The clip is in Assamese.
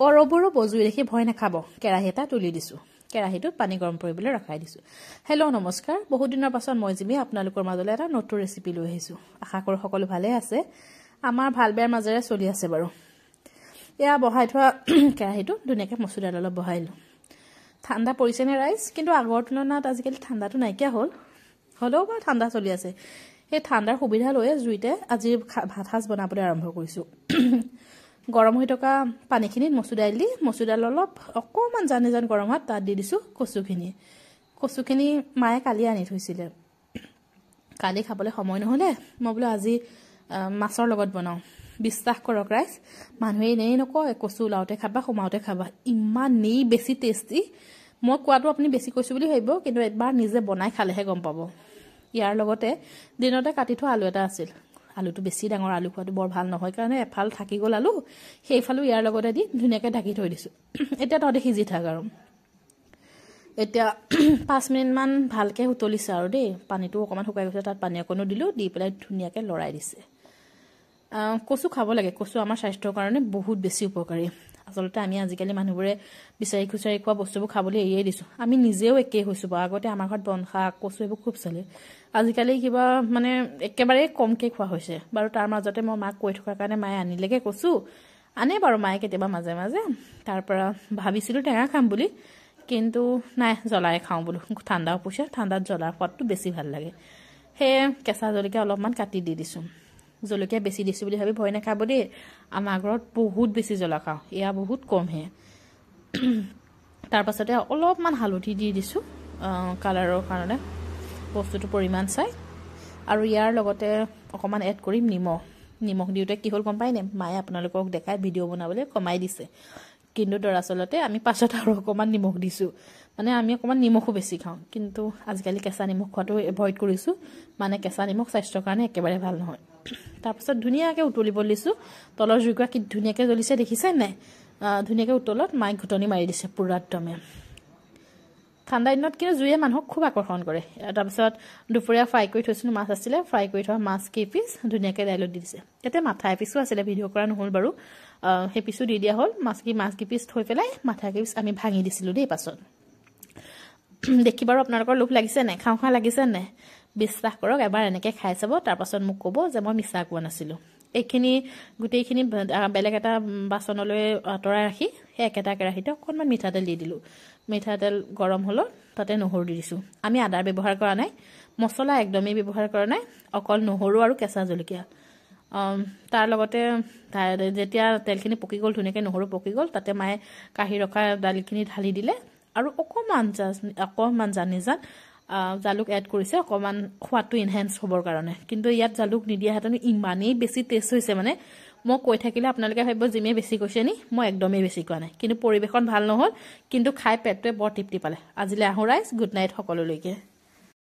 অৰবৰো বজুই দেখি ভয় নাখাব কেৰাহী এটা তুলি দিছো কেৰাহীটোত পানী গৰম কৰিবলৈ ৰখাই দিছো হেল্ল' নমস্কাৰ বহুত দিনৰ পাছত মই জিমি আপোনালোকৰ মাজলৈ এটা নতুন ৰেচিপি লৈ আহিছো আশা কৰো সকলো ভালে আছে আমাৰ ভাল বেয়াৰ মাজেৰে চলি আছে বাৰু এয়া বহাই থোৱা কেৰাহীটো ধুনীয়াকৈ মচুৰ দাল অলপ বহাইলো ঠাণ্ডা পৰিছে নে ৰাইজ কিন্তু আগৰ তুলনাত আজিকালি ঠাণ্ডাটো নাইকিয়া হ'লেও বাৰু ঠাণ্ডা চলি আছে এই ঠাণ্ডাৰ সুবিধা লৈ জুইতে আজি ভাত সাজ বনাবলৈ আৰম্ভ কৰিছো গৰম হৈ থকা পানীখিনিত মচুৰ দাল অলপ অকমান জান গৰম হাত তাত দি দিছো কচুখিনি মায়ে কালি আনি থৈছিলে কালি খাবলৈ সময় নহলে মই বোলো আজি মাছৰ লগত বনাও বিশ্বাস কৰক ৰাইজ মানুহে নেই নকয় কচু লাওতে খাবা সোমাওতে খাবা ইমান নেই বেছি টেষ্টি মই কোৱাটো আপুনি বেছি কৈছো বুলি ভাবিব কিন্তু এবাৰ নিজে বনাই খালেহে গম পাব ইয়াৰ লগতে দিনতে কাটি থোৱা আলু এটা আছিল আলুটো বেছি ডাঙৰ আলু খোৱাটো বৰ ভাল নহয় কাৰণে এফাল থাকি গল আলু সেইফালো ইয়াৰ লগতে দি ধুনীয়াকৈ ঢাকি থৈ দিছো এতিয়া তহঁতে সিজি থাক আৰু এতিয়া 5 মিনিট মান ভালকে উতলিছে আৰু দেই পানীটো অকমান শুকাই গৈছে তাত পানী অকনো দিলো দি পেলাই ধুনীয়াকৈ লৰাই দিছে কচু খাব লাগে কচু আমাৰ স্বাস্থ্যৰ কাৰণে বহুত বেছি উপকাৰী আচলতে আমি আজিকালি মানুহবোৰে বিচাৰি খুচাৰি খোৱা বস্তুবোৰ খাবলৈ এৰিয়ে দিছো আমি নিজেও একেই হৈছো আগতে আমাৰ ঘৰত বনশা কচু এইবোৰ খুব চলে আজিকালি কিবা মানে একেবাৰে কমকে খোৱা হৈছে বাৰু তাৰ মাজতে মই মাক কৈ থকাৰ কাৰণে মায়ে আনিলেগে কচু আনে বাৰু মায়ে কেতিয়াবা মাজে মাজে তাৰ পৰা ভাবিছিলো টেঙা খাম বুলি কিন্তু নাই জ্বলাই খাওঁ বোলো ঠাণ্ডাও পছে ঠাণ্ডাত জ্বলাৰ সোৱাদটো বেছি ভাল লাগে সেয়ে কেঁচা জলকীয়া অলপমান কাটি দি দিছো জলকীয়া বেছি দিছো বুলি ভাবি ভয় নাখাব দেই আমাৰ ঘৰত বহুত বেছি জ্বলা খাওঁ এয়া বহুত কমহে তাৰ পাছতে অলপমান হালধি দি দিছো কালাৰৰ কাৰণে বস্তুটো পৰিমাণ চাই আৰু ইয়াৰ লগতে অকমান এড কৰিম নিমখ দিওতে কি হল গম পাই নে মায়ে আপোনালোকক দেখাই ভিডিও বনাবলৈ কমাই দিছে কিন্তু দৰাচলতে আমি পাছত আৰু অকমান নিমখ দিছো মানে আমি অকমান নিমখো বেছি খাওঁ কিন্তু আজিকালি কেঁচা নিমখ খোৱাটো এভয়েড কৰিছো মানে কেঁচা নিমখ স্বাস্থ্যৰ কাৰণে একেবাৰে ভাল নহয় তাৰ পাছত ধুনীয়াকৈ উতলিব দিছো তলৰ জুইকুৰা কি ধুনীয়াকৈ জ্বলিছে দেখিছে নাই ধুনীয়াকৈ উতলত মাইক ঘুটনি মাৰি দিছে পুৰা একদমে ঠাণ্ডা দিনত কিন্তু জুইয়ে মানুহক খুব আকৰ্ষণ কৰে তাৰপিছত দুপৰীয়া ফ্ৰাই কৰি থৈছিলো মাছ আছিলে ফ্ৰাই কৰি থোৱা মাছ কেইপিচ ধুনীয়াকৈ দাইলত দি দিছে ইয়াতে মাথা এপিচো আছিলে ভিডিঅ' কৰা নহ'ল বাৰু সেই পিচো দি দিয়া হ'ল মাছ কেইপিচ থৈ পেলাই মাথা কেইপিচ আমি ভাঙি দিছিলো দেই পাছত দেখি বাৰু আপোনালোকৰ লোভ লাগিছে নাই খাওঁ লাগিছে নাই বিশ্বাস কৰক এবাৰ এনেকৈ খাই চাব তাৰ পাছত মোক ক'ব যে মই মিছা কোৱা নাছিলো এইখিনি গোটেইখিনি বেলেগ এটা বাচনলৈ আঁতৰাই ৰাখি সেই একেটা কেৰাহীতে অকণমান মিঠাতেল দি দিলো মিঠাতেল গৰম হলত তাতে নহৰু দি দিছো আমি আদাৰ ব্যৱহাৰ কৰা নাই মছলা একদমেই ব্যৱহাৰ কৰা নাই অকল নহৰু আৰু কেঁচা জলকীয়া তাৰ লগতে যেতিয়া তেলখিনি পকি গ'ল ধুনীয়াকৈ নহৰু পকি গ'ল তাতে মায়ে কাঢ়ি ৰখা দালিখিনি ঢালি দিলে আৰু অকমান জানিজান জালুক এড কৰিছে অকমান সোৱাদটো ইনহেন্স হ'বৰ কাৰণে কিন্তু ইয়াত জালুক নিদিয়াহেঁতেন ইমানেই বেছি টেষ্ট হৈছে মানে মই কৈ থাকিলে আপোনালোকে ভাবিব জিমিয়ে বেছি কৈছে নি মই একদমেই বেছি কোৱা নাই কিন্তু পৰিৱেশন ভাল নহ'ল কিন্তু খাই পেটটোৱে বৰ তৃপ্তি পালে আজিলৈ আহোঁ ৰাইজ গুড নাইট সকলোলৈকে